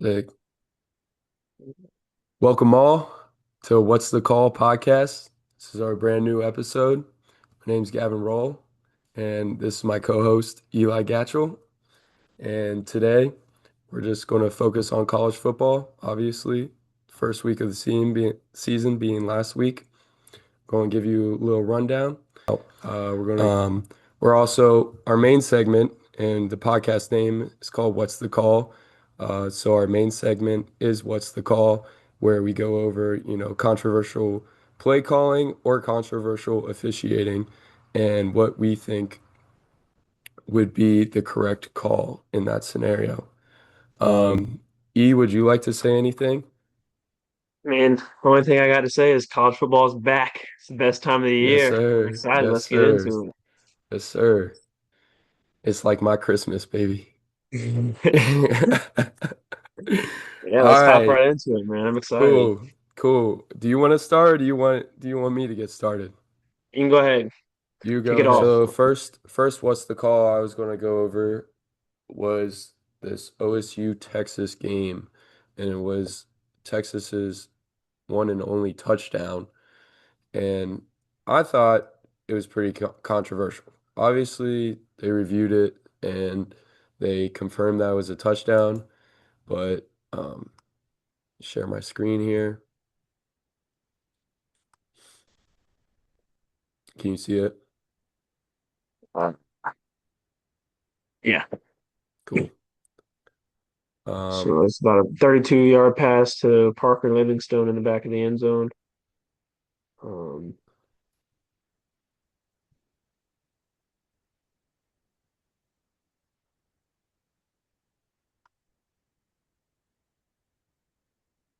Like, welcome all to What's the Call podcast. This is our brand new episode. My name's Gavin Roll, and this is my co-host Eli Gatchell. And today we're just going to focus on college football. Obviously, first week of the season being last week. Going to give you a little rundown. We're also our main segment, and the podcast name is called What's the Call. So our main segment is What's the Call, where we go over, controversial play calling or controversial officiating and what we think would be the correct call in that scenario. Would you like to say anything? Man, only thing I got to say is college football is back. It's the best time of the Yes, year. I'm sir. excited. Yes, Let's get sir. into Yes, sir. It's like my Christmas, baby. it. Yeah, All let's hop right. right into it, man. I'm excited. Cool. Cool. Do you want to start or do you want me to get started? You can go ahead, You kick it go. off. So first what's the call I was going to go over was this OSU Texas game, and it was Texas's one and only touchdown, and I thought it was pretty controversial. Obviously, they reviewed it and they confirmed that it was a touchdown, but share my screen here. Can you see it? Uh, yeah. Cool. Um, So it's about a 32-yard pass to Parker Livingstone in the back of the end zone. Um,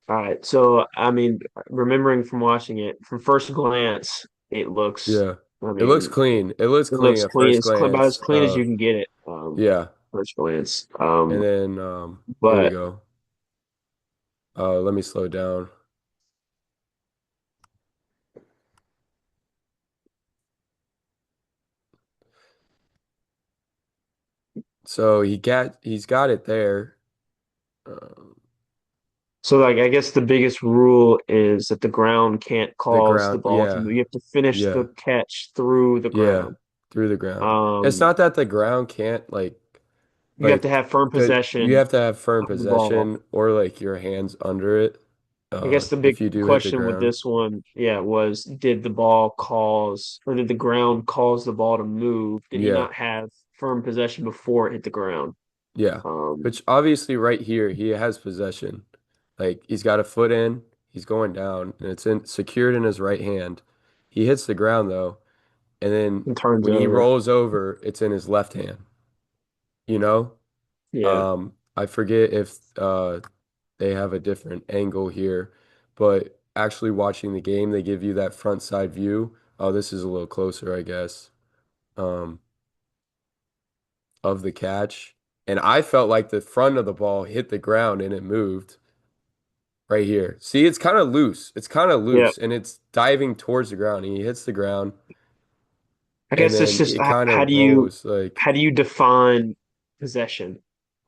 all right. So, I mean, remembering from watching it, from first glance, it looks, yeah. I It looks mean, clean. It looks it clean looks at clean. first It's clean, about as glance. clean as you can get it. Yeah. First glance. And then here we But go. Let me slow down. So he's got it there. Um, so, like, I guess the biggest rule is that the ground can't the cause the ground, ball to yeah. move. You have to finish Yeah. the catch through the Yeah. ground. Through the ground. It's Um, not that the ground can't you have to like have firm you possession have to have firm of the ball. possession or like your hands under it I guess the big if you do hit the question with ground. this one, yeah, was did the ball cause or did the ground cause the ball to move? Did he Yeah. not have firm possession before it hit the ground? Yeah. Um, Which obviously right here he has possession. Like he's got a foot in, he's going down, and it's in secured in his right hand. He hits the ground though, and then and turns when he over. rolls over, it's in his left hand, you know? Yeah. I forget if they have a different angle here, but actually watching the game, they give you that front side view. Oh, this is a little closer, I guess, um, of the catch. And I felt like the front of the ball hit the ground and it moved. Right here. See, it's kind of loose. It's kind of Yeah. loose and it's diving towards the ground. He hits the ground I and guess it's then just it kind how of do you rolls like, how do define possession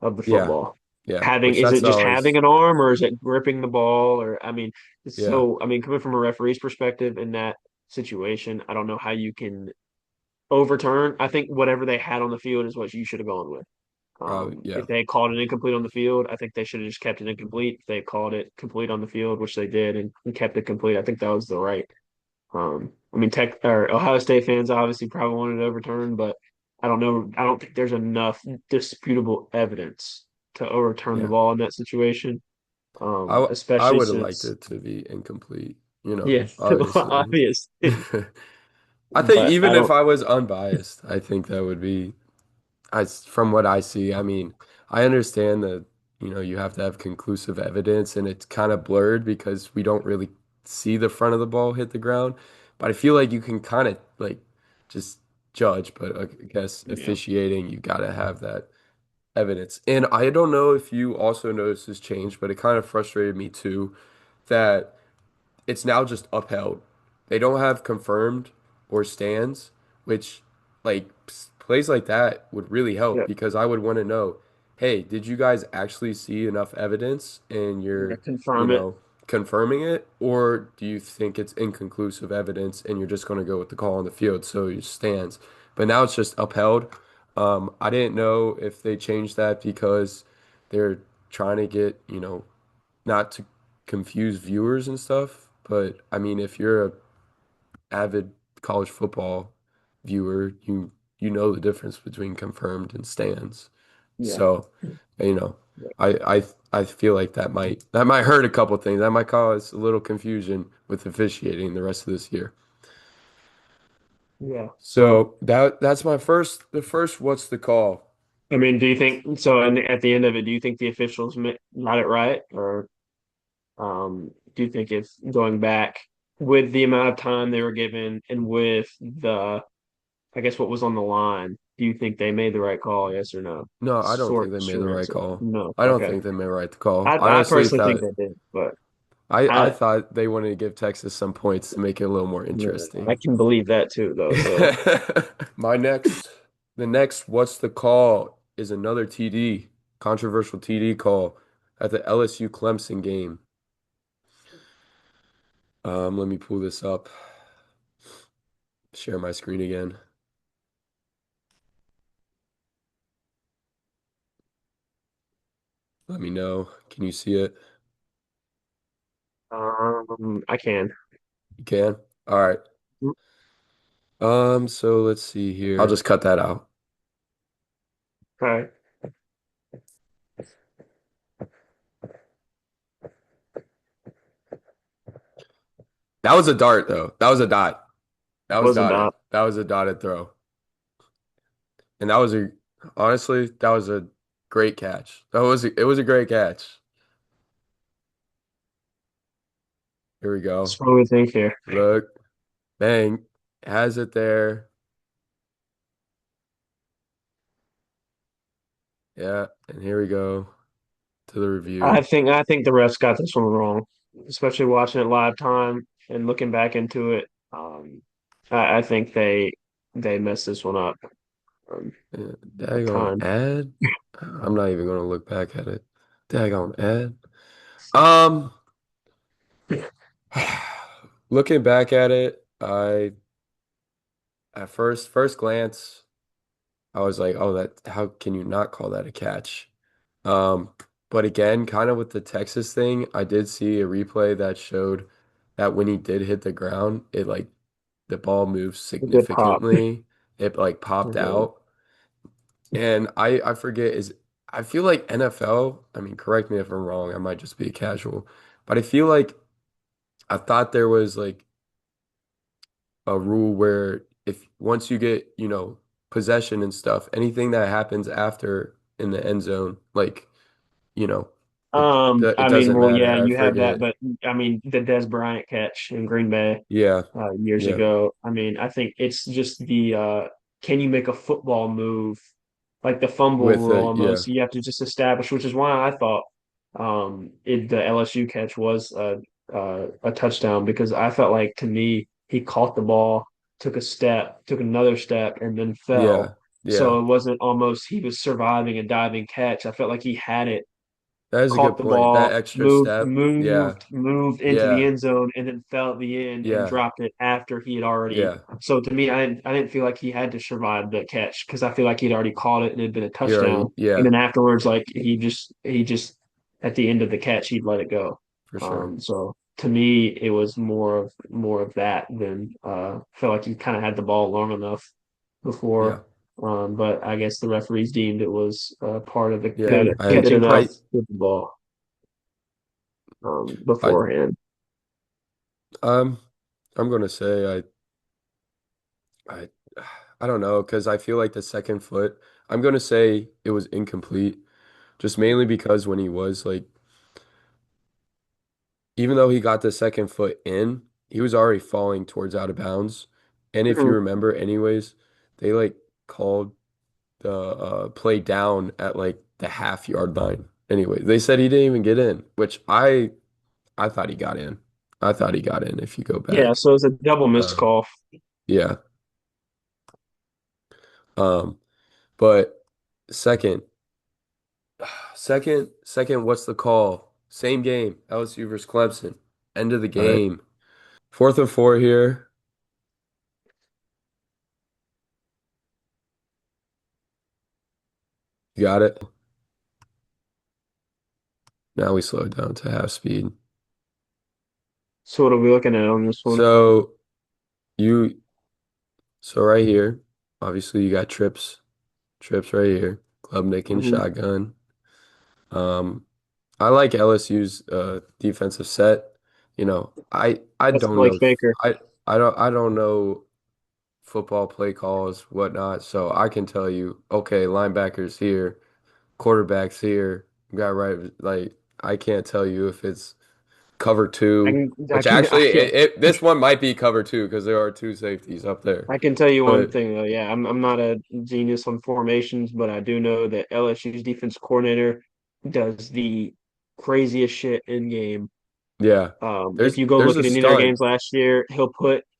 of the yeah, football? yeah, Having which is it that's just having always, an arm or is it gripping the ball or I mean yeah, so I mean coming from a referee's perspective in that situation, I don't know how you can overturn. I think whatever they had on the field is what you should have gone with. probably, yeah, If they had called it incomplete on the field, I think they should have just kept it incomplete. If they called it complete on the field, which they did, and kept it complete, I think that was the right. I mean, Tech or Ohio State fans obviously probably wanted it overturned, but I don't know. I don't think there's enough disputable evidence to overturn the yeah. ball in that situation. I Especially would have liked since, it to be incomplete, yeah, obviously. obvious. I think But I even if don't. I was unbiased, I think that would be from what I see, I mean, I understand that, you have to have conclusive evidence and it's kind of blurred because we don't really see the front of the ball hit the ground. But I feel like you can kind of like just judge, but I guess Yeah, officiating, you got to have that evidence. And I don't know if you also noticed this change, but it kind of frustrated me too that it's now just upheld. They don't have confirmed or stands, which like plays like that would really help yeah, because I would want to know, hey, did you guys actually see enough evidence and Yeah, you're, you confirm it. know, confirming it? Or do you think it's inconclusive evidence and you're just going to go with the call on the field so it stands? But now it's just upheld. I didn't know if they changed that because they're trying to get, not to confuse viewers and stuff. But I mean, if you're a avid college football viewer, you know the difference between confirmed and stands. Yeah. So, you know, I feel like that might hurt a couple things. That might cause a little confusion with officiating the rest of this year. Yeah. Well, So that's the first what's the call? I mean, do you think so? And at the end of it, do you think the officials got it right, or do you think it's going back with the amount of time they were given and with I guess what was on the line? Do you think they made the right call? Yes or no? No, I don't think they made the Short right answer. call. No. I don't Okay. think they made the right call. I I honestly personally think thought they did, but I I thought they wanted to give Texas some points to make it a little more yeah, interesting. I can believe that too, though. So My next, the next, what's the call is another TD, controversial TD call at the LSU Clemson game. Let me pull this up, share my screen again. Let me know. Can you see it? I can. You can? All right. So let's see here. I'll just cut that out. Okay. That was a dart though. That was a dot. That was Was a dotted. dot. That was a dotted throw. And that was honestly, that was a great catch. It was a great catch. Here we That's go. what we think here. Look, bang, has it there. Yeah, and here we go to the review. I think the refs got this one wrong, especially watching it live time and looking back into it. I think they messed this one up. At Daggone time. ad. I'm not even gonna look back at it. Daggone ad. Um, looking back at it, I at first glance, I was like, oh, that how can you not call that a catch? Um, but again, kind of with the Texas thing, I did see a replay that showed that when he did hit the ground, it like the ball moved A good pop. significantly. It like popped Mhm. out. And I forget is I feel like NFL, I mean, correct me if I'm wrong, I might just be a casual, but I feel like I thought there was like a rule where if once you get, possession and stuff, anything that happens after in the end zone, like, you know, it I mean, doesn't well, yeah, matter. I you have that, forget. but I mean, the Des Bryant catch in Green Bay Yeah. years Yeah. ago. I mean, I think it's just can you make a football move like the fumble With rule a yeah. almost? You have to just establish, which is why I thought the LSU catch was a touchdown because I felt like to me he caught the ball, took a step, took another step, and then Yeah. fell. Yeah. So it wasn't almost he was surviving a diving catch. I felt like he had it, That is a caught good the point. That ball, extra step. Yeah. moved into the Yeah. end zone, and then fell at the end and Yeah. dropped it after he had already. Yeah. So to me, I didn't feel like he had to survive the catch because I feel like he'd already caught it and it had been a He already touchdown. And yeah, then afterwards, like he just at the end of the catch, he'd let it go. for sure. So to me, it was more of that than felt like he kind of had the ball long enough Yeah. before. But I guess the referees deemed it was part of the Yeah. catch enough I with the ball I beforehand. um I'm gonna say I I don't know because I feel like the second foot, I'm gonna say it was incomplete, just mainly because when he was like, even though he got the second foot in, he was already falling towards out of bounds. And if you Mhm. remember, anyways, they like called the play down at like the half-yard line. Anyway, they said he didn't even get in, which I thought he got in. I thought he got in if you go Yeah, back. so it's a double missed Um, call. yeah. Um, but second. Second, what's the call? Same game, LSU versus Clemson. End of the All right. game. 4th and 4 here. You got it. Now we slow it down to half speed. So what are we looking at on this one? So you, so right here, obviously you got trips right here. Klubnik and Hmm. shotgun. Um, I like LSU's defensive set. I That's don't Blake know. Baker. I don't know football play calls, whatnot. So I can tell you, okay, linebackers here, quarterbacks here, got right. Like I can't tell you if it's cover I two, can I which can actually yeah. this one might be cover two because there are two safeties up there. I can tell you one But thing though. Yeah, I'm not a genius on formations, but I do know that LSU's defense coordinator does the craziest shit in game. yeah, If there's you go there's look a at any of their stunt. games last year,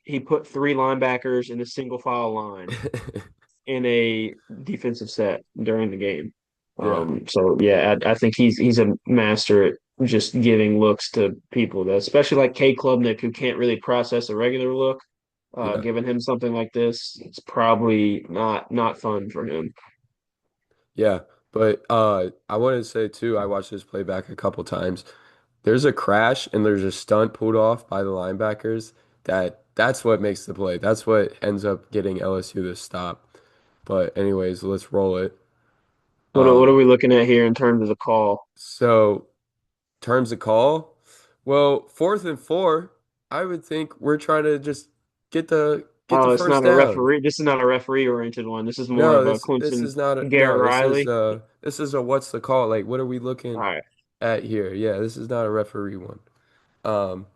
he put three linebackers in a single file line in a defensive set during the game. Yeah, So yeah, I think he's a master at just giving looks to people that, especially like K Klubnik, who can't really process a regular look. yeah. Giving him something like this, it's probably not fun for him. Yeah, but I wanted to say too, I watched this play back a couple times. There's a crash and there's a stunt pulled off by the linebackers that's what makes the play. That's what ends up getting LSU to stop. But anyways, let's roll it. What are Um, we looking at here in terms of the call? so terms of call, well, 4th and 4, I would think we're trying to just get the Oh, it's first not a down. referee. This is not a referee oriented one. This is more No, of a this Clemson is not a Garrett no, Riley. this is a what's the call? Like what are we All looking right. at here? Yeah, this is not a referee one. Um,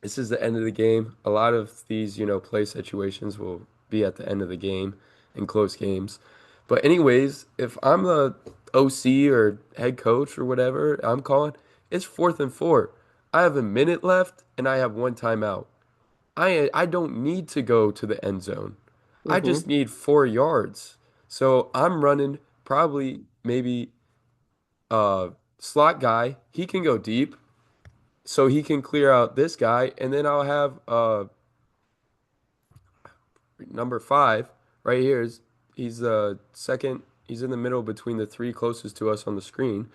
this is the end of the game. A lot of these, play situations will be at the end of the game in close games. But anyways, if I'm the OC or head coach or whatever I'm calling, it's 4th and 4. I have a minute left and I have one timeout. I don't need to go to the end zone. I Mm-hmm. just need 4 yards. So I'm running probably maybe slot guy. He can go deep, so he can clear out this guy, and then I'll have number 5 right here is he's the second. He's in the middle between the three closest to us on the screen.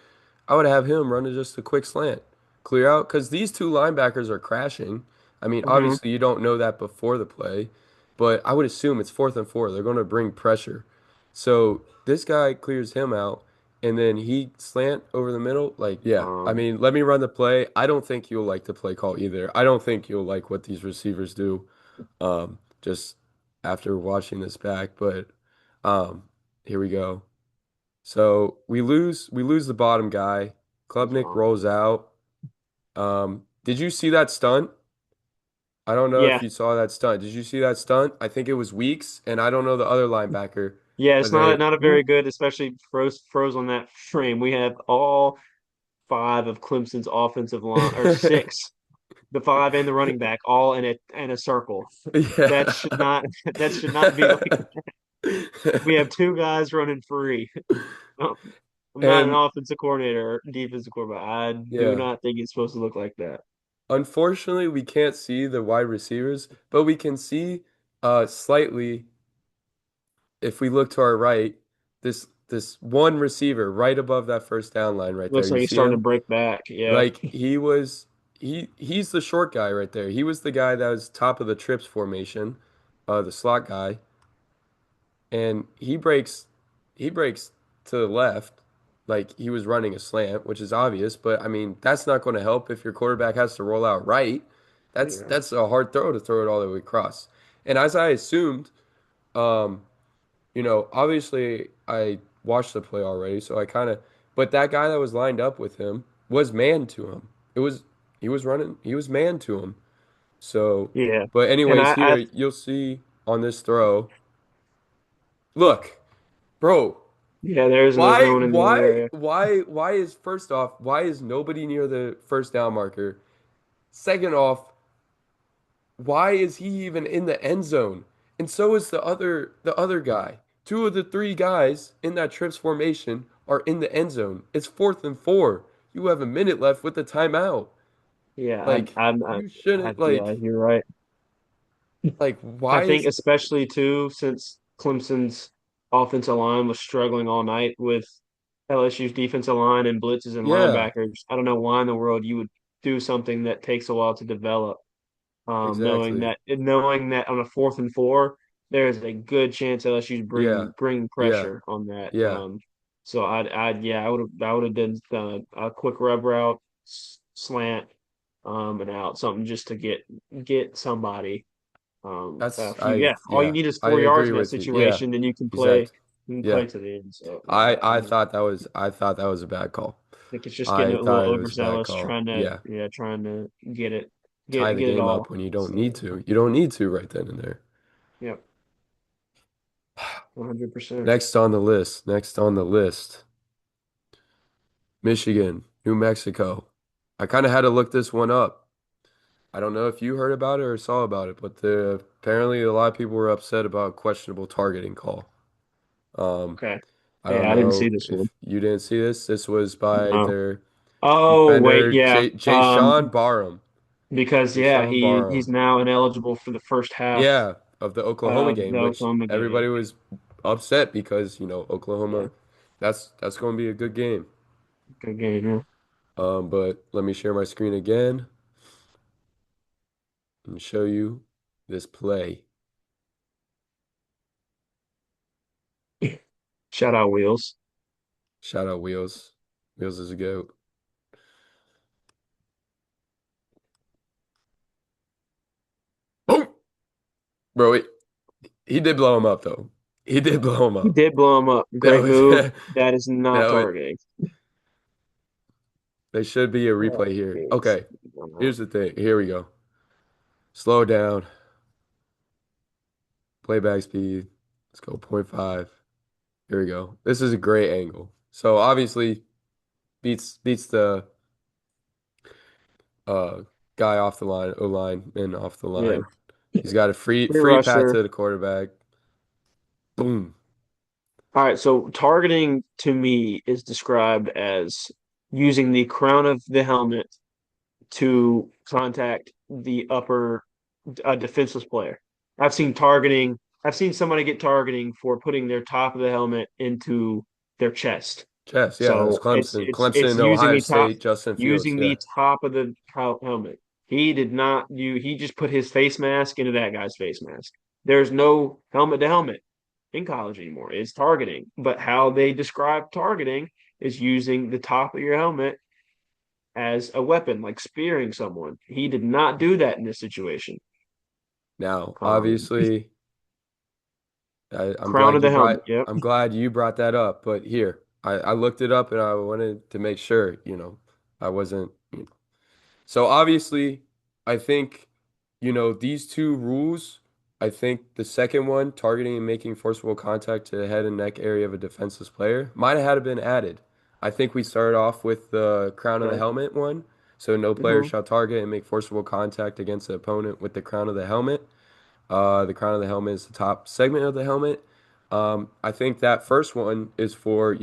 I would have him run just a quick slant, clear out, because these two linebackers are crashing. I mean, Mm-hmm. obviously you don't know that before the play, but I would assume it's 4th and 4. They're going to bring pressure. So this guy clears him out, and then he slant over the middle. Like, yeah, I Um, mean, let me run the play. I don't think you'll like the play call either. I don't think you'll like what these receivers do. Just after watching this back, but um, here we go. So we lose the bottom guy. Klubnik rolls out. Did you see that stunt? I don't know if yeah, you saw that stunt. Did you see that stunt? I think it was Weeks, and I don't know the other linebacker, yeah. but It's they not a very whoop. good, especially froze on that frame. We have all five of Clemson's offensive line, or six, the five and the running back, all in a circle. That Yeah. should not that should not be like. We have two guys running free. I'm not an And offensive coordinator or defensive coordinator. I do yeah, not think it's supposed to look like that. unfortunately, we can't see the wide receivers, but we can see slightly if we look to our right, this one receiver right above that first down line right there. Looks You like he's see starting to him? break back. Yeah. Like he's the short guy right there. He was the guy that was top of the trips formation, the slot guy, and he breaks to the left like he was running a slant, which is obvious, but I mean, that's not going to help if your quarterback has to roll out right. That's Yeah. that's a hard throw to throw it all the way across. And as I assumed, um, obviously I watched the play already, so but that guy that was lined up with him was man to him. He was running, he was man to him. So, Yeah. but And anyways, I here you'll see on this throw. Look, bro, yeah, there's no one in the area. why is first off, why is nobody near the first down marker? Second off, why is he even in the end zone? And so is the other guy. Two of the three guys in that trips formation are in the end zone. It's 4th and 4. You have a minute left with the timeout. Yeah, Like you shouldn't yeah, you're right. I why think is especially too since Clemson's offensive line was struggling all night with LSU's defensive line and blitzes and yeah, linebackers. I don't know why in the world you would do something that takes a while to develop. exactly. Knowing that on a 4th and 4, there is a good chance LSU's Yeah. bringing Yeah. pressure on that. Yeah. So yeah, I would have done a quick rub route, slant, and out something just to get somebody a That's few. Yeah, all you yeah. need is I 4 yards agree in that with you. Yeah. situation, then Exactly. you can Yeah. play to the end. So I thought that was a bad call. think it's just getting I a little thought it was a bad overzealous, call. Yeah. trying to Tie the get it game all. up when you don't need So to. You don't need to right then and there. yeah, 100%. Next on the list. Next on the list. Michigan, New Mexico. I kind of had to look this one up. I don't know if you heard about it or saw about it, but apparently a lot of people were upset about questionable targeting call. Um, Okay. I don't Yeah, I didn't see know this one. if you didn't see this. This was by No. their Oh, wait, defender, yeah. Jay Sean Barham. Because Jay yeah, Sean he's Barham. now ineligible for the first half Yeah, of the Oklahoma of game, the which Oklahoma game. everybody was upset because, Yeah, Oklahoma, that's going to be a good game. good game. Yeah. But let me share my screen again and show you this play. Shout out Wheels. Shout out Wheels. Wheels is a goat. Boom! Bro, he did blow him up though. He did blow him He up. did blow him up. That Great was move. that That is not was targeting. there should be a replay Oh, here. jeez. Okay, here's the thing. Here we go. Slow down. Playback speed. Let's go point 0.5. Here we go. This is a great angle. So obviously beats the uh guy off the line, O-line and off the Yeah. line. He's got a Free free path rusher. to the quarterback. Boom. All right, so targeting to me is described as using the crown of the helmet to contact the upper defenseless player. I've seen targeting. I've seen somebody get targeting for putting their top of the helmet into their chest. Chess, yeah, that was So Clemson. it's Clemson, using Ohio the top State, Justin Fields. Yeah. of the helmet. He did not you he just put his face mask into that guy's face mask. There's no helmet to helmet in college anymore. It's targeting. But how they describe targeting is using the top of your helmet as a weapon, like spearing someone. He did not do that in this situation. Now, Um, obviously, Crown of the helmet. Yep. I'm glad you brought that up. But here, I looked it up and I wanted to make sure, I wasn't, So obviously, I think, these two rules, I think the second one, targeting and making forcible contact to the head and neck area of a defenseless player, might have had been added. I think we started off with the crown of the Okay. helmet one. So no player Hmm. shall target and make forcible contact against the opponent with the crown of the helmet. The crown of the helmet is the top segment of the helmet. I think that first one is for,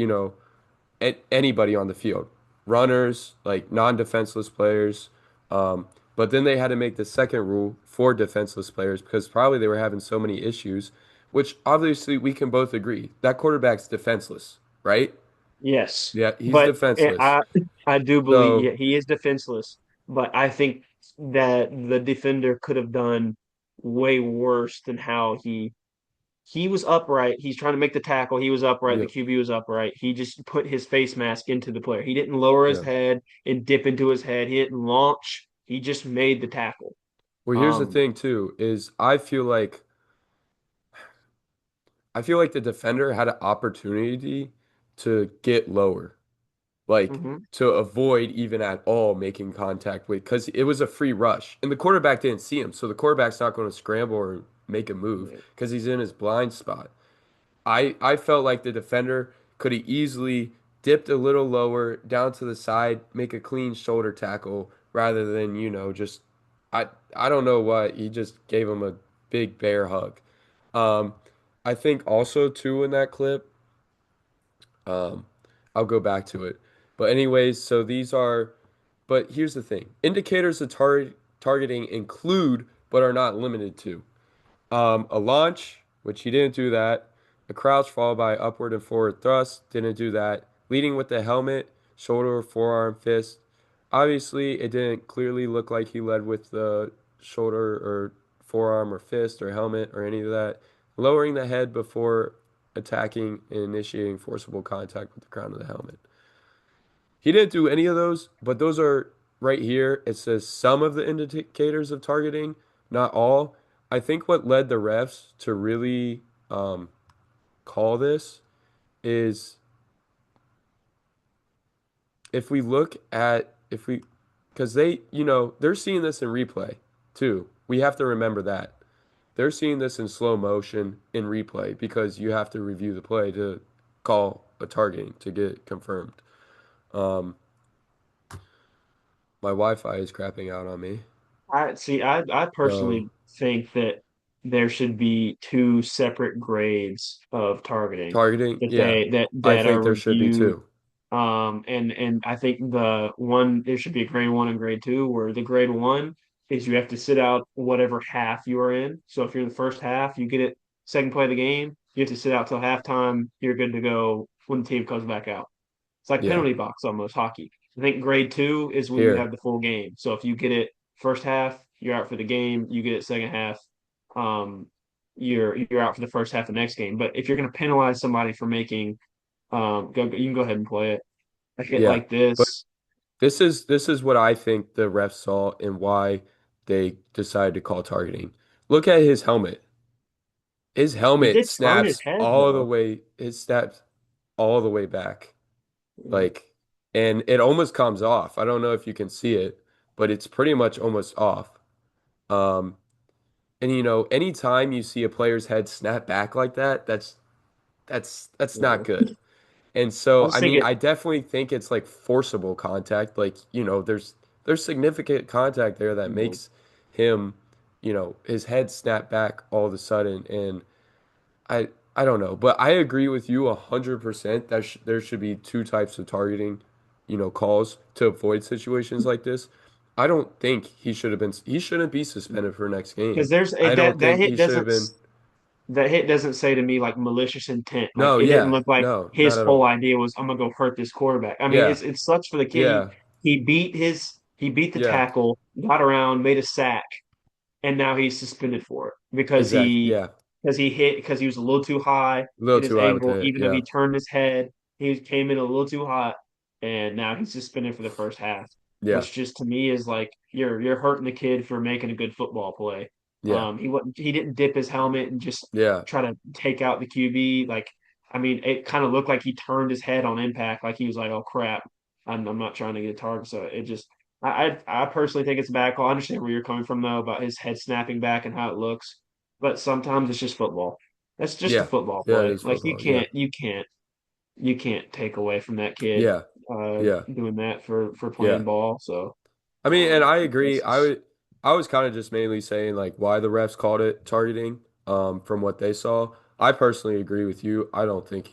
anybody on the field, runners, like non-defenseless players. But then they had to make the second rule for defenseless players because probably they were having so many issues, which obviously we can both agree that quarterback's defenseless, right? Yes, Yeah, he's but defenseless. I do believe So, yeah, he is defenseless, but I think that the defender could have done way worse than how he was upright. He's trying to make the tackle. He was upright. The yeah, QB was upright. He just put his face mask into the player. He didn't lower his yeah. head and dip into his head. He didn't launch. He just made the tackle. Well, here's the Um, thing too, is I feel like the defender had an opportunity to get lower, like mhm. to avoid even at all making contact with, because it was a free rush and the quarterback didn't see him. So the quarterback's not going to scramble or make a move Yeah. because he's in his blind spot. I felt like the defender could have easily dipped a little lower down to the side, make a clean shoulder tackle rather than, just I I don't know what he just gave him a big bear hug. Um, I think also too in that clip, um, I'll go back to it. But anyways, so these are, but here's the thing. Indicators of targeting include, but are not limited to. A launch, which he didn't do that. A crouch followed by upward and forward thrust, didn't do that. Leading with the helmet, shoulder, forearm, fist. Obviously, it didn't clearly look like he led with the shoulder or forearm or fist or helmet or any of that. Lowering the head before attacking and initiating forcible contact with the crown of the helmet. He didn't do any of those, but those are right here. It says some of the indicators of targeting, not all. I think what led the refs to really call this is if we look at if we because they're seeing this in replay too. We have to remember that. They're seeing this in slow motion in replay because you have to review the play to call a targeting to get confirmed. Um, my Wi-Fi is crapping out on me. I see. I So personally think that there should be two separate grades of targeting targeting, that yeah, I that are think there should be reviewed. two. And I think the one there should be a grade one and grade two, where the grade one is you have to sit out whatever half you are in. So if you're in the first half, you get it second play of the game, you have to sit out till halftime. You're good to go when the team comes back out. It's like Yeah, penalty box almost hockey. I think grade two is when you have here, the full game. So if you get it first half, you're out for the game. You get it second half, um, you're out for the first half of the next game. But if you're going to penalize somebody for making, you can go ahead and play it. A hit yeah. like But this, this is what I think the refs saw and why they decided to call targeting. Look at his helmet. His he helmet did turn his snaps head all the though. way. It snaps all the way back, like, and it almost comes off. I don't know if you can see it, but it's pretty much almost off. Um, and anytime you see a player's head snap back like that, that's not Yeah. good. And I so, was I mean, thinking I definitely think it's like forcible contact. Like, there's significant contact there that you makes him, his head snap back all of a sudden. And I don't know, but I agree with you 100% that sh there should be two types of targeting, calls to avoid situations like this. I don't think he shouldn't be suspended for next game. because there's I don't that think hit he should have doesn't been. that hit doesn't say to me like malicious intent. Like No, it didn't yeah, look like no, his not at whole all. idea was I'm gonna go hurt this quarterback. I mean, Yeah, it sucks for the kid. yeah, He beat the yeah, tackle, got around, made a sack, and now he's suspended for it exactly. Yeah, because he was a little too high a little in his too high with angle, it. even though Yeah, he turned his head, he came in a little too hot, and now he's suspended for the first half, yeah, which just to me is like you're hurting the kid for making a good football play. yeah, He didn't dip his helmet and just yeah, try to take out the QB. Like I mean, it kind of looked like he turned his head on impact, like he was like, "Oh crap, I'm not trying to get a target." So it just I personally think it's a bad call. I understand where you're coming from though about his head snapping back and how it looks, but sometimes it's just football. That's just a yeah, football yeah. It play. is Like football. Yeah, you can't take away from that kid yeah, yeah, doing that for yeah. playing ball. So I mean, and I agree. that's just I was kind of just mainly saying like why the refs called it targeting, from what they saw. I personally agree with you. I don't think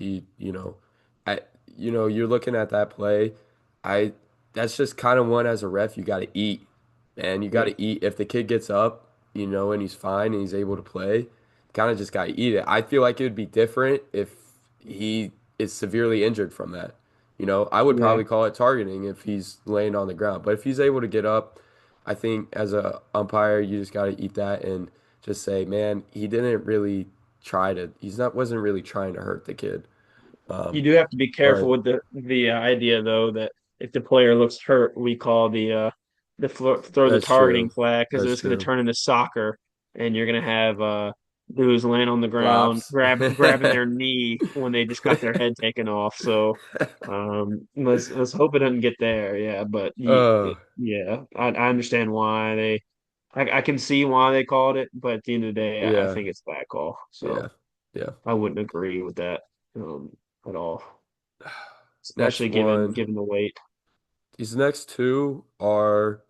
I, you're looking at that play. I, that's just kind of one as a ref you got to eat, man. You got yeah. to eat. If the kid gets up, and he's fine and he's able to play, kind of just got to eat it. I feel like it would be different if he is severely injured from that. I would Yeah. probably call it targeting if he's laying on the ground. But if he's able to get up, I think as a umpire, you just got to eat that and just say, man, he didn't really wasn't really trying to hurt the kid. You Um, do have to be careful but with the idea though that if the player looks hurt, we call throw the that's targeting true. flag because That's it's going to true. turn into soccer, and you're going to have dudes laying on the ground Flops. grabbing their knee when they just got their head taken off. So let's hope it doesn't get there. Yeah, but Uh, yeah, I understand why I can see why they called it, but at the end of the day, I yeah, think it's a bad call. yeah, So yeah. I wouldn't agree with that at all, especially Next one. given the weight. These next two are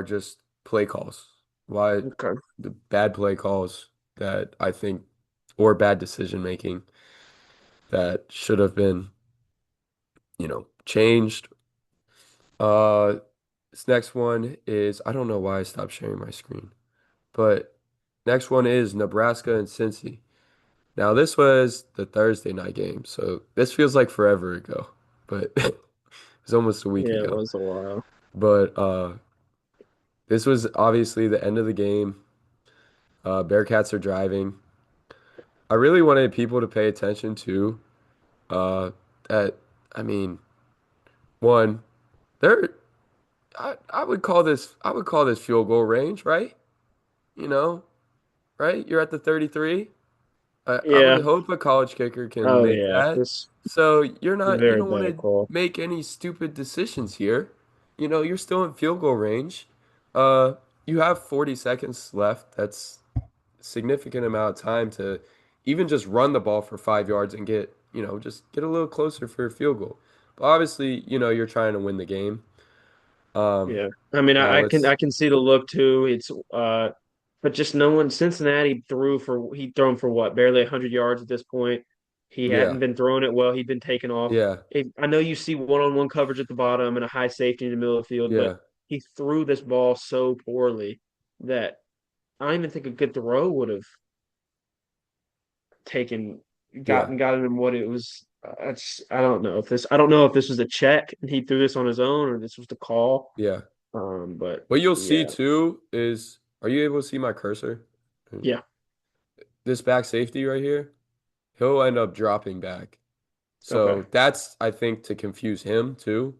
just play calls. Why Okay. the bad play calls that I think or bad decision making that should have been. changed. Uh, this next one is I don't know why I stopped sharing my screen, but next one is Nebraska and Cincy. Now this was the Thursday night game, so this feels like forever ago, but it was almost a week Yeah, it ago. was a while. But this was obviously the end of the game. Bearcats are driving. I really wanted people to pay attention to that. I mean, one, they're I would call this field goal range, right? You know, right? You're at the 33. I would Yeah. hope a college kicker can Oh make yeah. that. This So is a you very don't want bad to call. make any stupid decisions here. You're still in field goal range. Uh, you have 40 seconds left. That's a significant amount of time to even just run the ball for 5 yards and just get a little closer for a field goal. But obviously, you're trying to win the game. Um, Yeah. I mean, now I let's, can see the look too. It's but just no one. Cincinnati he'd thrown for what, barely 100 yards at this point. He hadn't yeah, been throwing it well. He'd been taken off. yeah, I know you see one-on-one coverage at the bottom and a high safety in the middle of the field, but yeah, he threw this ball so poorly that I don't even think a good throw would have taken yeah, gotten him what it was. I don't know if this was a check and he threw this on his own or this was the call. yeah. But What you'll see yeah, too is, are you able to see my cursor? yeah, This back safety right here, he'll end up dropping back. okay. So that's, I think, to confuse him too,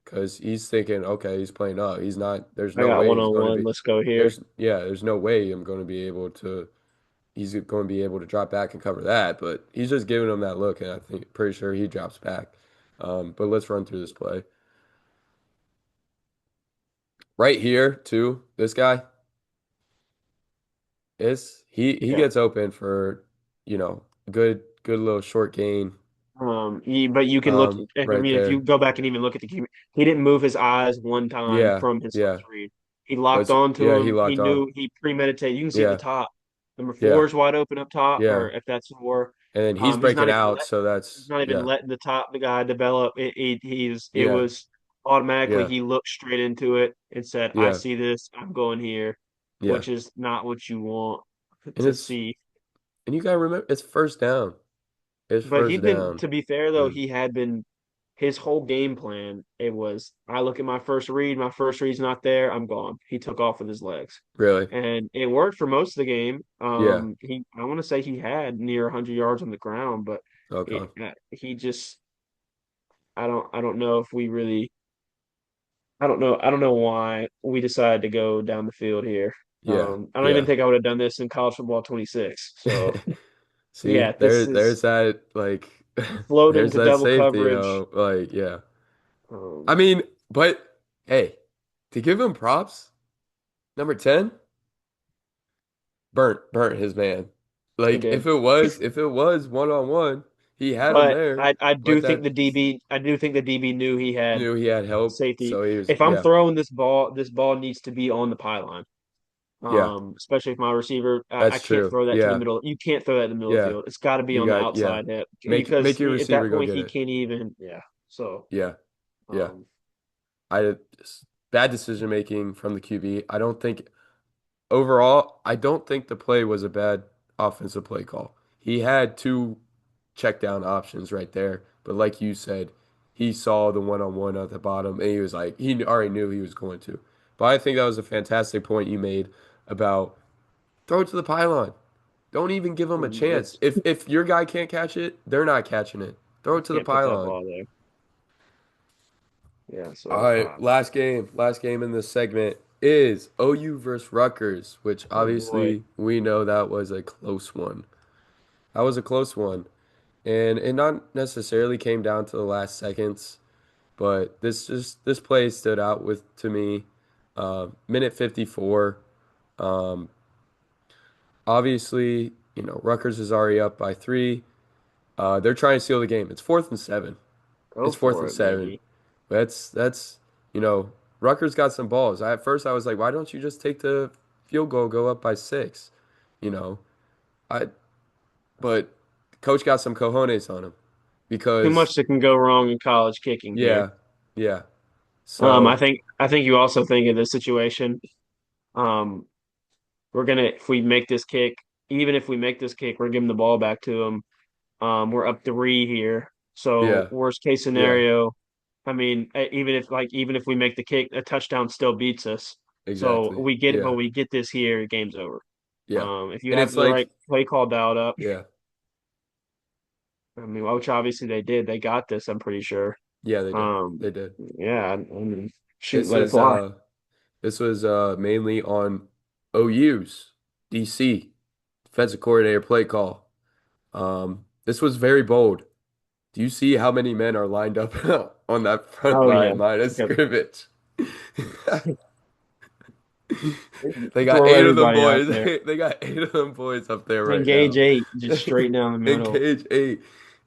because he's thinking, okay, he's playing up. He's not, there's I no got way one he's on going to one. be, Let's go here. there's no way he's going to be able to drop back and cover that. But he's just giving him that look, and I think, pretty sure he drops back. But let's run through this play. Right here, too, this guy he Yeah. gets open for, good little short gain. But you can look. I Right mean, if you there. go back and even look at the game, he didn't move his eyes one time Yeah, from his yeah. first read. He locked Was on to yeah, he him. He locked on. knew he premeditated. You can see at the Yeah, top. Number four yeah, is wide open up top, yeah. or if that's four. And then he's He's breaking out, so he's that's not even yeah, letting the guy develop. It yeah, was automatically yeah, he looked straight into it and said, "I yeah, see this. I'm going here," yeah. which is not what you want And to it's see. and you gotta remember it's first down. It's But first he'd been, down. to be fair though, And he had been his whole game plan. It was, I look at my first read's not there, I'm gone. He took off with his legs, really, and it worked for most of the game. yeah. I want to say he had near 100 yards on the ground, but Okay. he just, I don't know if we really, I don't know why we decided to go down the field here. Yeah, I don't even yeah. think I would have done this in college football 26. So See, yeah, this is there's that like float there's into that double safety, coverage. like yeah. I Um, mean, but hey, to give him props, number 10 burnt his man. he Like did. if it was one on one, he had him But there, I but do think that the DB knew he had knew he had help, safety. so he was If I'm yeah, throwing this ball needs to be on the pylon. yeah, Especially if my receiver, I that's can't true. throw that to the Yeah, middle. You can't throw that in the middle of the yeah, field. It's got to be you on the got yeah. outside hip Make because your at that receiver go point get he it. can't even. Yeah. So, Yeah, yeah. um, I bad decision making from the QB. Overall, I don't think the play was a bad offensive play call. He had two check down options right there, but like you said, he saw the one on one at the bottom and he was like, he already knew he was going to. But I think that was a fantastic point you made about throw it to the pylon. Don't even give him a chance. it's If your guy can't catch it, they're not catching it. Throw it to the can't put that pylon. ball there. Yeah. All So, right, last game. Last game in this segment is OU versus Rutgers, which oh boy. obviously we know that was a close one. That was a close one. And it not necessarily came down to the last seconds, but this play stood out with to me. Minute 54. Um, obviously, Rutgers is already up by 3. They're trying to seal the game. It's 4th and 7. Go It's fourth for and it, seven. baby. That's Rutgers got some balls. At first I was like, why don't you just take the field goal, go up by 6? You know, I but coach got some cojones on him. Too much because that can go wrong in college kicking here. yeah, yeah. I So think you also think of this situation. Um, we're gonna if we make this kick, even if we make this kick, we're giving the ball back to them. We're up three here. So yeah, worst case yeah, scenario, I mean, even if we make the kick, a touchdown still beats us. So exactly. we get it, but Yeah, we get this here, game's over. yeah. If you And have it's the right like, play call dialed up, yeah, I mean, which obviously they did. They got this, I'm pretty sure. yeah, they did. Um, They did. yeah, I mean, shoot, This let it is fly. uh this was mainly on OU's DC defensive coordinator play call. This was very bold. Do you see how many men are lined up on that front Oh yeah, line of yep. scrimmage? They got Throw eight of them everybody out boys. there. They got eight of them boys up there right Engage now. eight, just straight down the middle. Engage eight.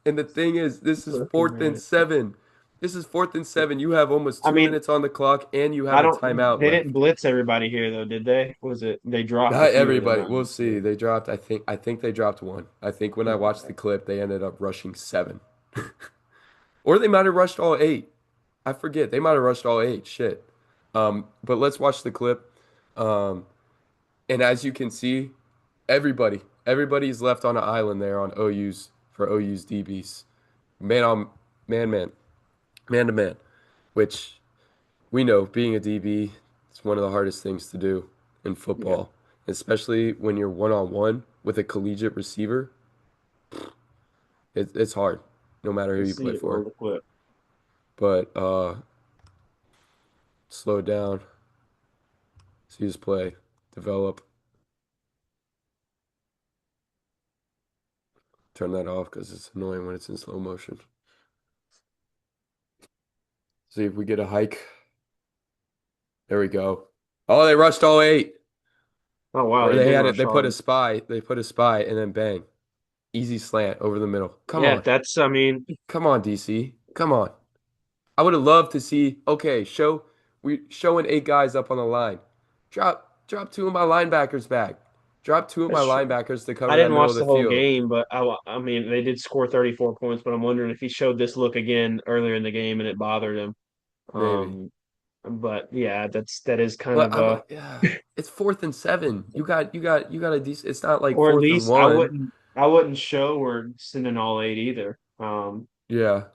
And the thing is, this is Looking fourth at and it. seven. This is fourth and seven. You have almost I 2 minutes mean, on the clock and you have I a don't. timeout They didn't left. blitz everybody here though, did they? Was it they dropped a Not few of them everybody. out? We'll see. They dropped, I think they dropped one. I think when I watched the clip, they ended up rushing seven. Or they might have rushed all eight. I forget. They might have rushed all eight. Shit. But let's watch the clip. Um, and as you can see, everybody's left on an island there on OU's for OU's DBs. Man on man, man to man, which we know being a DB is one of the hardest things to do in Yeah, football, especially when you're one on one with a collegiate receiver. It's hard, no matter who let's you see play it. Roll for. the clip. But slow down, see his play, develop, turn that off because it's annoying when it's in slow motion. See if we get a hike. There we go. Oh, they rushed all eight. Oh wow, Or they they did had it. rush hard. They put a spy, and then bang, easy slant over the middle. Come Yeah, on, that's. I mean, come on, DC, come on. I would have loved to see. Okay, we showing eight guys up on the line. Drop two of my linebackers back. Drop two of my that's true. linebackers to I cover that didn't middle watch of the the whole field. game, but I mean, they did score 34 points. But I'm wondering if he showed this look again earlier in the game and it bothered him. Maybe. Um, but yeah, that is kind But of I'm like, yeah, it's fourth and seven. You got a decent. It's not like or at fourth and least one. I wouldn't show we're sending all eight either. Yeah,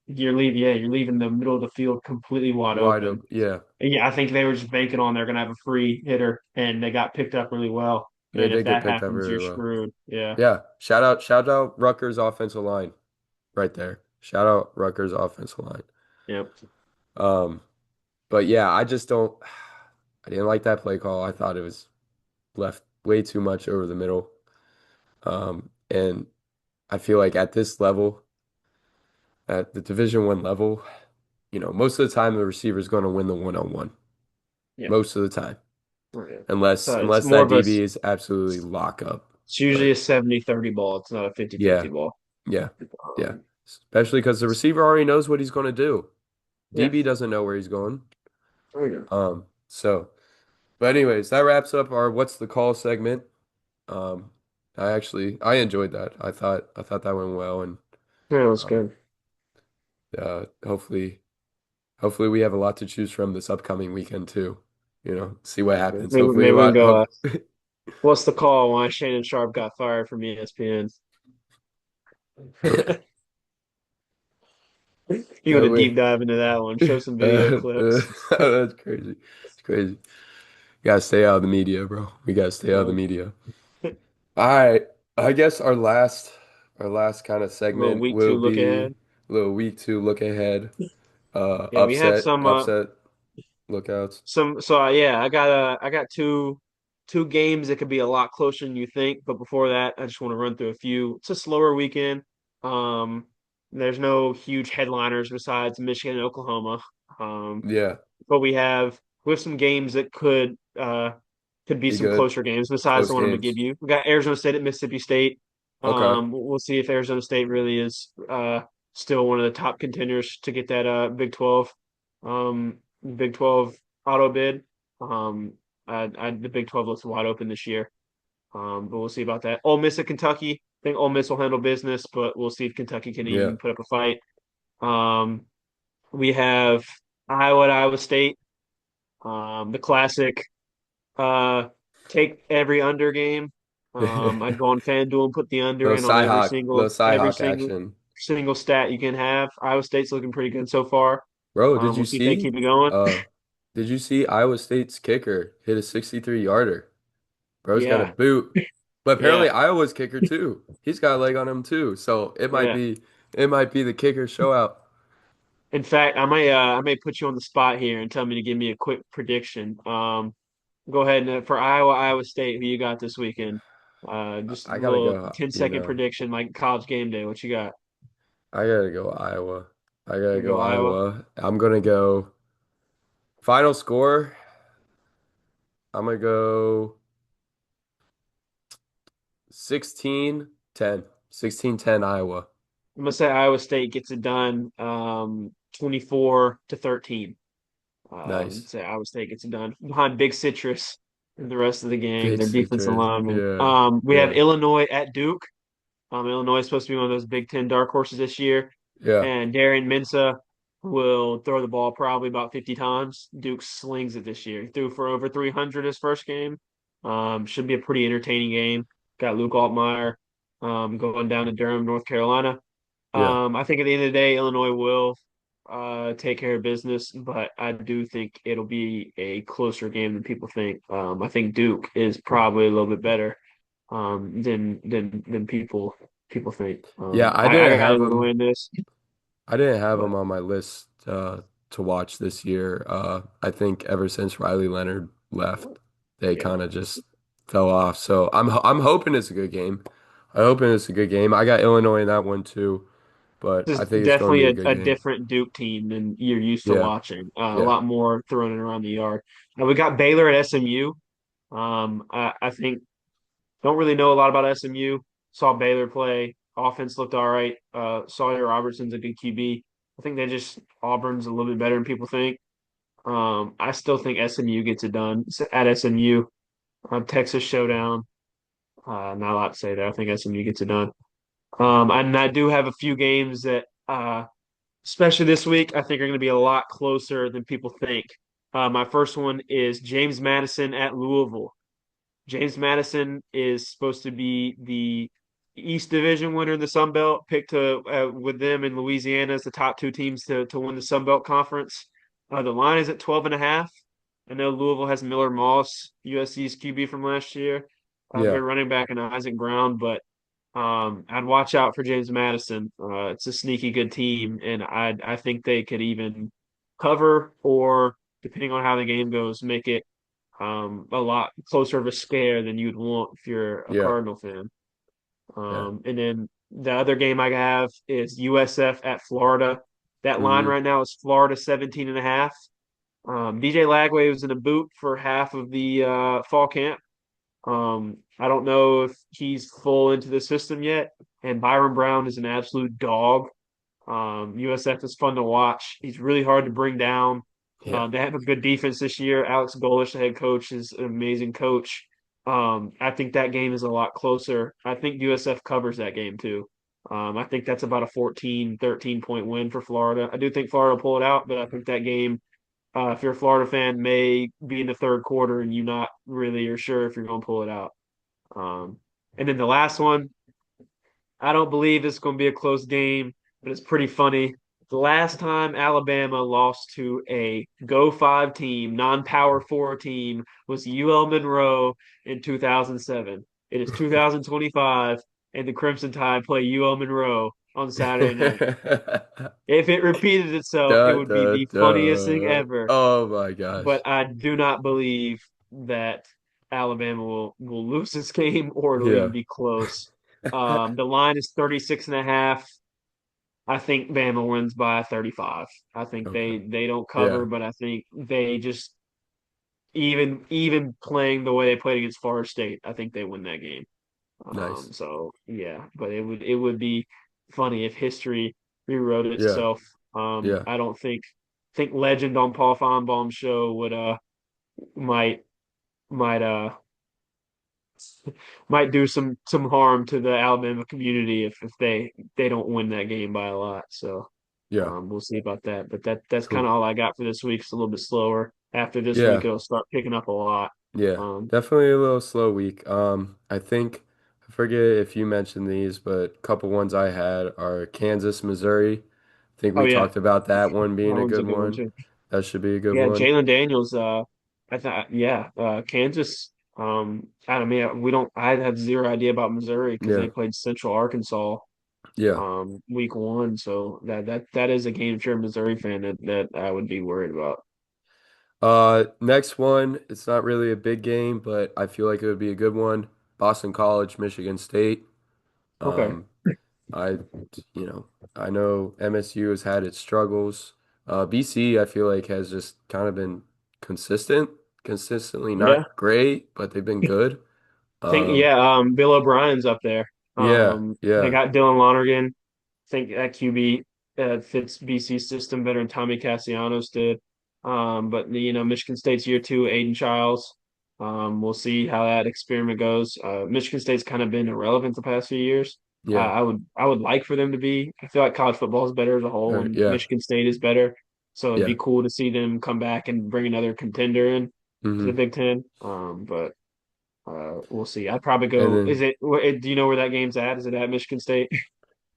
You're leaving the middle of the field completely wide wide open. open. Yeah, And yeah, I think they were just banking on they're gonna have a free hitter, and they got picked up really well. they And if did get that picked up happens, you're really well. screwed. Yeah. Yeah, shout out Rutgers offensive line right there. Shout out Rutgers offensive line. Yep. Um, but yeah, I just don't. I didn't like that play call. I thought it was left way too much over the middle. And I feel like at this level, at the Division 1 level, most of the time the receiver is going to win the one-on-one. Yep. Most of the time, Oh, yeah. unless So it's unless more that of a DB is absolutely lock up. it's usually But a 70-30 ball. It's not a 50-50 yeah, ball. yeah, yeah. Um, Especially because the receiver already knows what he's going to do. yeah. DB doesn't know where he's going. There we go. So, but anyways, that wraps up our What's the Call segment. Um, I enjoyed that. I thought that went well, and Yeah, that's um, good. hopefully we have a lot to choose from this upcoming weekend too. See what happens. Hopefully Maybe a we can lot. go. Hope. What's the call? Why Shannon Sharp got fired from ESPN? You want to deep We, dive into that one? Show some video clips. that's crazy. It's crazy. You gotta stay out of the media, bro. We gotta stay out of the Yeah. media. All right. I guess our last kind of Little segment week will two look be ahead. a little week two look ahead. Yeah, we have Upset lookouts. yeah, I got two games that could be a lot closer than you think, but before that, I just want to run through a few. It's a slower weekend. Um, there's no huge headliners besides Michigan and Oklahoma. Um, Yeah, but we have some games that could be be some good. closer games besides Close the one I'm gonna give games. you. We got Arizona State at Mississippi State. Okay. We'll see if Arizona State really is still one of the top contenders to get that um Big 12 auto bid. The Big 12 looks wide open this year. But we'll see about that. Ole Miss at Kentucky. think Ole Miss will handle business, but we'll see if Kentucky can Yeah. even put up a fight. Um, we have Iowa at Iowa State, the classic take every under game. I'd go on FanDuel and put the under in on Little Cyhawk action. single stat you can have. Iowa State's looking pretty good so far. Bro, We'll see if they keep it going. uh did you see Iowa State's kicker hit a 63 yarder? Bro's got a Yeah, boot. But apparently yeah, Iowa's kicker too. He's got a leg on him too. So yeah. it might be the kicker show out. In fact, I may put you on the spot here and tell me to give me a quick prediction. Go ahead and for Iowa State, who you got this weekend? Just a I gotta little go, 10-second prediction, like college game day. What you got? I gotta go Iowa. I gotta You go go Iowa. Iowa. I'm gonna go final score. I'm gonna go 16-10. 16-10 Iowa. I'm gonna say Iowa State gets it done, 24-13. Nice. Say Iowa State gets it done behind Big Citrus and the rest of the gang, Big their defensive citrus. linemen. Yeah. We have Yeah. Illinois at Duke. Illinois is supposed to be one of those Big Ten dark horses this year, Yeah. and Darian Mensah will throw the ball probably about 50 times. Duke slings it this year. He threw for over 300 his first game. Should be a pretty entertaining game. Got Luke Altmaier going down to Durham, North Carolina. Yeah. I think at the end of the day, Illinois will take care of business, but I do think it'll be a closer game than people think. I think Duke is probably a little bit better than people think. Yeah, I got Illinois in this. I didn't have But him on my list to watch this year. I think ever since Riley Leonard left, they yeah, kind of just fell off. So I'm hoping it's a good game. I'm hoping it's a good game. I got Illinois in that one too, but this I is think it's going to definitely be a good a game. different Duke team than you're used to Yeah, watching. A yeah, lot more throwing it around the yard. We got Baylor at SMU. I think don't really know a lot about SMU. Saw Baylor play. Offense looked all right. Sawyer Robertson's a good QB. I think they just Auburn's a little bit better than people think. I still think SMU gets it done. It's at SMU. Texas Showdown. Not a lot to say there. I think SMU gets it done. And I do have a few games that, especially this week, I think are going to be a lot closer than people think. My first one is James Madison at Louisville. James Madison is supposed to be the East Division winner in the Sun Belt, picked to with them in Louisiana as the top two teams to win the Sun Belt Conference. The line is at 12 and a half. I know Louisville has Miller Moss, USC's QB from last year, yeah, their running back and Isaac Brown, but I'd watch out for James Madison. It's a sneaky good team, and I think they could even cover or, depending on how the game goes, make it a lot closer of a scare than you'd want if you're a yeah, Cardinal fan. yeah. And then the other game I have is USF at Florida. That line Hmm. right now is Florida 17 and a half. DJ Lagway was in a boot for half of the fall camp. I don't know if he's full into the system yet. And Byron Brown is an absolute dog. USF is fun to watch. He's really hard to bring down. Yeah, They have a good defense this year. Alex Golish, the head coach, is an amazing coach. I think that game is a lot closer. I think USF covers that game too. I think that's about a 14, 13 point win for Florida. I do think Florida will pull it out, but I think that game, if you're a Florida fan, may be in the third quarter and you not really are sure if you're going to pull it out. Um, and then the last one, I don't believe it's going to be a close game, but it's pretty funny. The last time Alabama lost to a Go 5 team, non-Power 4 team, was UL Monroe in 2007. It is 2025, and the Crimson Tide play UL Monroe on Saturday night. If it repeated itself, it Da, would be da, the funniest thing da. ever. Oh my gosh. But I do not believe that Alabama will lose this game or it'll even Yeah. be close. The line is 36 and a half. I think Bama wins by 35. I think Okay. they don't cover, Yeah. but I think they just even playing the way they played against Florida State, I think they win that game. Nice. So yeah, but it would be funny if history rewrote Yeah. itself. Yeah. I don't think legend on Paul Feinbaum's show would might might might do some harm to the Alabama community if they don't win that game by a lot. So Yeah, we'll see about that. But that's kind cool. of all I got for this week. It's a little bit slower. After this week, Yeah, it'll start picking up a lot. yeah. Um, Definitely a little slow week. I think I forget if you mentioned these, but a couple ones I had are Kansas, Missouri. I think oh we yeah, talked about that one that being a one's a good good one one. too. That should be a good Yeah, one. Jalen Daniels. I thought Kansas. I don't mean we don't. I had zero idea about Missouri because Yeah, they played Central Arkansas yeah. week one. So that is a game if you're a Missouri fan that I would be worried about. Next one, it's not really a big game, but I feel like it would be a good one. Boston College, Michigan State. Okay. Um, I, you know, I know MSU has had its struggles. BC, I feel like has just kind of been consistently Yeah. not great, but they've been good. Think Um, yeah, Bill O'Brien's up there. yeah, They yeah, got Dylan Lonergan. Think that QB fits BC's system better than Tommy Cassianos did. But Michigan State's year two, Aiden Childs. We'll see how that experiment goes. Michigan State's kind of been irrelevant the past few years. yeah, I would like for them to be. I feel like college football is better as a whole, and yeah, Michigan State is better. So it'd yeah. be cool to see them come back and bring another contender in to the Hmm. Big Ten. But we'll see. I'd probably And go. then Do you know where that game's at? Is it at Michigan State?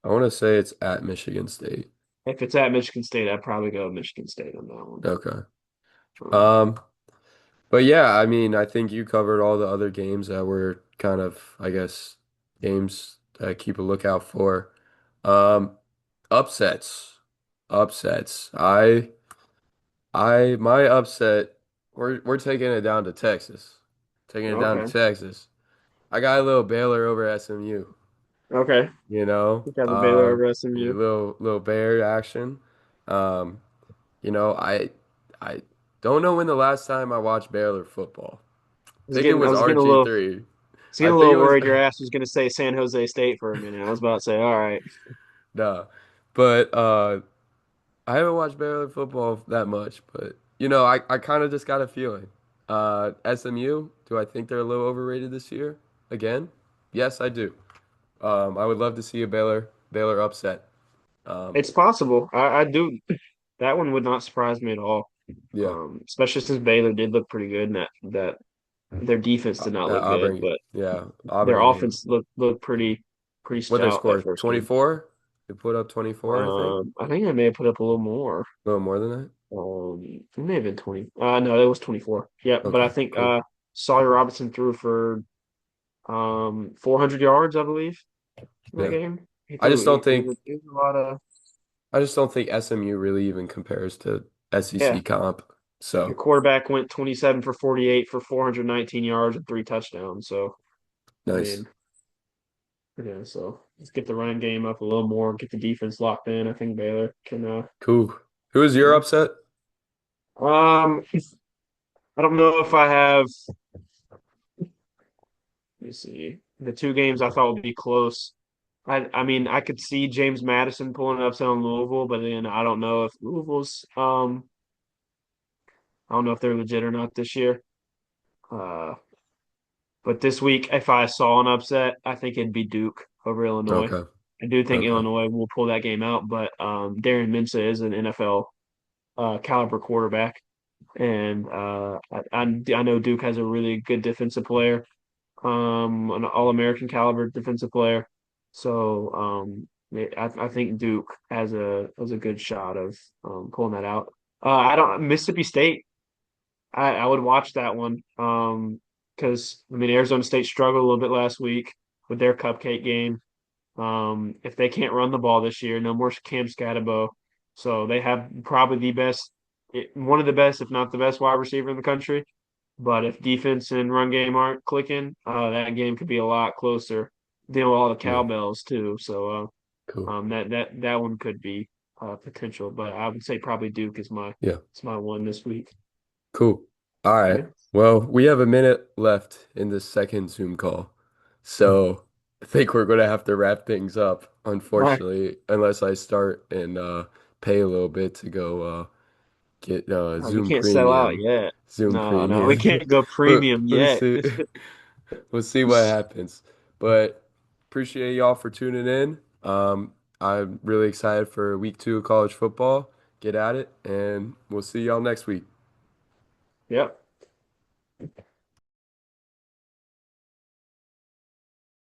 I want to say it's at Michigan State. If it's at Michigan State, I'd probably go Michigan State on that one. Okay. Um, Um, but yeah, I mean, I think you covered all the other games that were kind of, I guess, games to keep a lookout for. Um, upsets. Upsets. My upset, we're taking it down to Texas. Taking it down to okay, Texas. I got a little Baylor over SMU, okay. you know, You got the Baylor over a SMU. little Bear action. Um, you know, I don't know when the last time I watched Baylor football. I think it I was was getting a little, RG3. I getting a think it little was worried. Your ass was going to say San Jose State for a minute. I was about to say, all right. no. But I haven't watched Baylor football that much, but I kind of just got a feeling. SMU, do I think they're a little overrated this year? Again? Yes, I do. I would love to see a Baylor upset. Um, It's possible. I do. That one would not surprise me at all. yeah. Especially since Baylor did look pretty good, and that their defense did not That look good, Auburn, but yeah, their Auburn game. offense looked pretty What their stout that score? first game. 24? They put up 24, I think. I think I may have put up a little more. A little more than that. It may have been 20. No, it was 24. Yeah, but I Okay, think cool. Sawyer Robinson threw for 400 yards, I believe, in that Yeah. game. He I threw just don't he threw a lot of I just don't think SMU really even compares to yeah. SEC comp. Your So quarterback went 27 for 48 for 419 yards and three touchdowns. So, I nice. mean, yeah, so let's get the running game up a little more, get the defense locked in. I think Baylor can Cool. Who is your upset? um I don't know if I have. Let me see. The two games I thought would be close. I mean, I could see James Madison pulling an upset on Louisville, but then I don't know if they're legit or not this year. Uh, but this week, if I saw an upset, I think it'd be Duke over Illinois. Okay. I do think Okay. Illinois will pull that game out, but Darren Minsa is an NFL caliber quarterback, and I know Duke has a really good defensive player, an All-American caliber defensive player. So I think Duke has a good shot of pulling that out. I don't Mississippi State. I would watch that one because I mean Arizona State struggled a little bit last week with their cupcake game. If they can't run the ball this year, no more Cam Scatterbo. So they have probably one of the best, if not the best, wide receiver in the country. But if defense and run game aren't clicking, that game could be a lot closer. Dealing with all the Yeah. cowbells too. So Cool. that one could be potential. But I would say probably Duke Yeah. is my one this week. Cool. All right. Yeah. Well, we have a minute left in this second Zoom call. So I think we're gonna have to wrap things up, All right. unfortunately, unless I start and pay a little bit to go get You can't sell out yet. Zoom No, we Premium. can't go We'll, premium we'll yet. see. We'll see what happens. But appreciate y'all for tuning in. I'm really excited for week 2 of college football. Get at it, and we'll see y'all next week. Yep.